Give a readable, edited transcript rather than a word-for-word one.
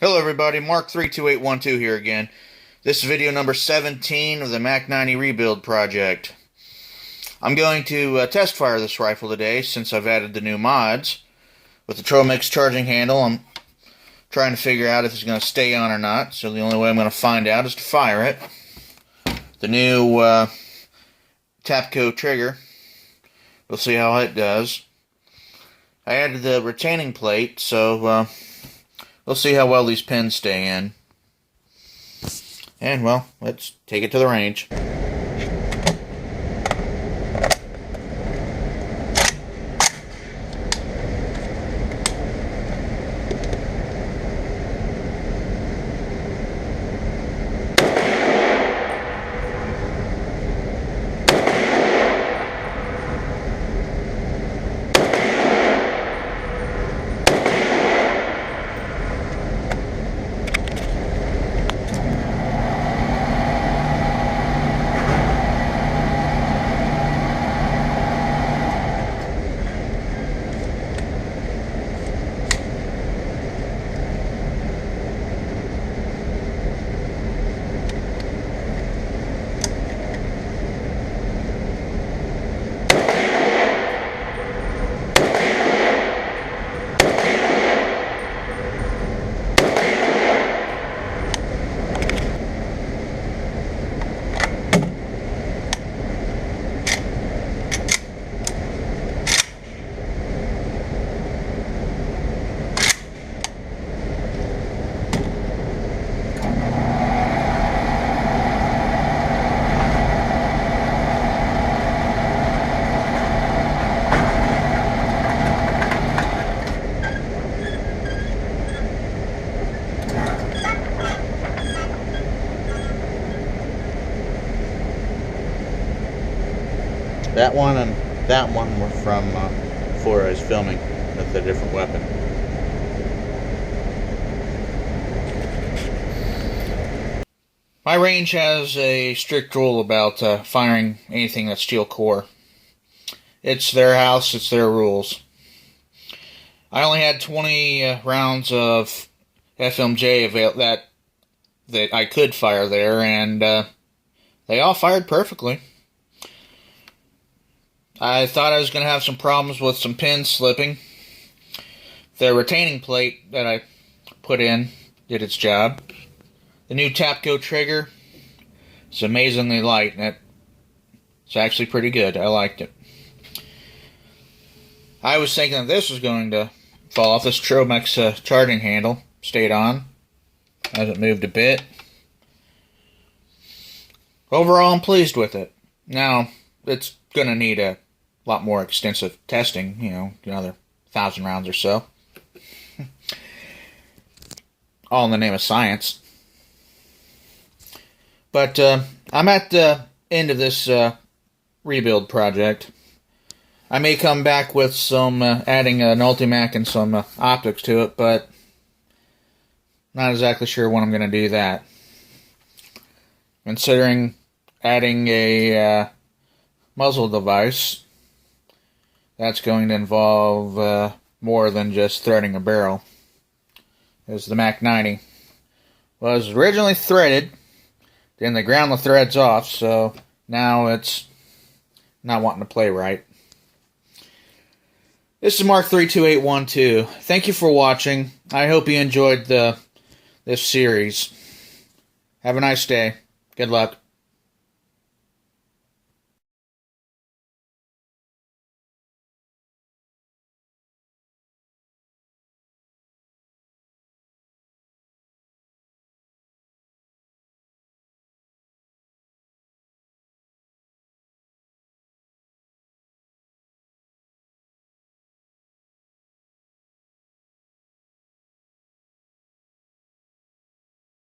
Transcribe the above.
Hello everybody, Mark32812 here again. This is video number 17 of the Mac 90 rebuild project. I'm going to test fire this rifle today since I've added the new mods. With the Tromix charging handle, I'm trying to figure out if it's going to stay on or not, so the only way I'm going to find out is to fire it. The new Tapco trigger, we'll see how it does. I added the retaining plate, so we'll see how well these pins stay in. And, well, let's take it to the range. That one and that one were from before I was filming with a different weapon. My range has a strict rule about firing anything that's steel core. It's their house, it's their rules. I only had 20 rounds of FMJ that I could fire there, and they all fired perfectly. I thought I was going to have some problems with some pins slipping. The retaining plate that I put in did its job. The new Tapco trigger is amazingly light, and it's actually pretty good. I liked it. I was thinking that this was going to fall off. This Tromix charging handle stayed on. Hasn't moved a bit. Overall, I'm pleased with it. Now, it's going to need a lot more extensive testing, another 1,000 rounds or so. All in the name of science. But I'm at the end of this rebuild project. I may come back with some adding an Ultimac and some optics to it, but not exactly sure when I'm going to do that. Considering adding a muzzle device, that's going to involve more than just threading a barrel. As the Mac 90 was originally threaded, then they ground the threads off, so now it's not wanting to play right. This is Mark32812. Thank you for watching. I hope you enjoyed this series. Have a nice day. Good luck.